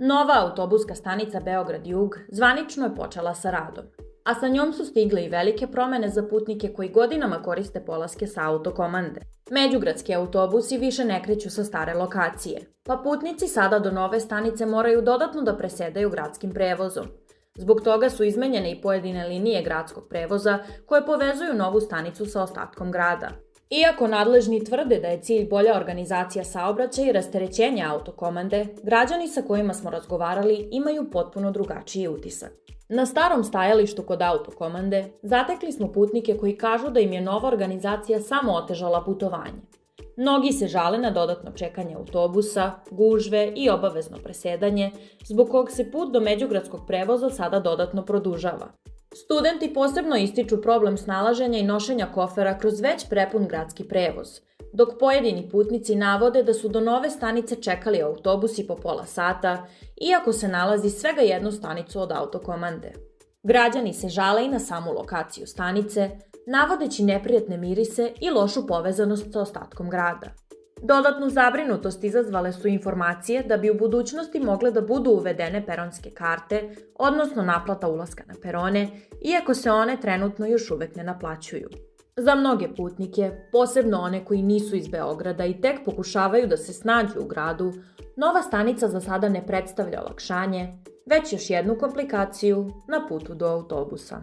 Nova autobuska stanica Beograd-Jug zvanično je počela sa radom, a sa njom su stigle i velike promene za putnike koji godinama koriste polaske sa autokomande. Međugradski autobusi više ne kreću sa stare lokacije, pa putnici sada do nove stanice moraju dodatno da presedaju gradskim prevozom. Zbog toga su izmenjene i pojedine linije gradskog prevoza koje povezuju novu stanicu sa ostatkom grada. Iako nadležni tvrde da je cilj bolja organizacija saobraćaja i rasterećenje autokomande, građani sa kojima smo razgovarali imaju potpuno drugačiji utisak. Na starom stajalištu kod autokomande zatekli smo putnike koji kažu da im je nova organizacija samo otežala putovanje. Mnogi se žale na dodatno čekanje autobusa, gužve i obavezno presedanje, zbog kog se put do međugradskog prevoza sada dodatno produžava. Studenti posebno ističu problem snalaženja i nošenja kofera kroz već prepun gradski prevoz, dok pojedini putnici navode da su do nove stanice čekali autobusi po pola sata, iako se nalazi svega jednu stanicu od autokomande. Građani se žale i na samu lokaciju stanice, navodeći neprijatne mirise i lošu povezanost sa ostatkom grada. Dodatnu zabrinutost izazvale su informacije da bi u budućnosti mogle da budu uvedene peronske karte, odnosno naplata ulaska na perone, iako se one trenutno još uvek ne naplaćuju. Za mnoge putnike, posebno one koji nisu iz Beograda i tek pokušavaju da se snađu u gradu, nova stanica za sada ne predstavlja olakšanje, već još jednu komplikaciju na putu do autobusa.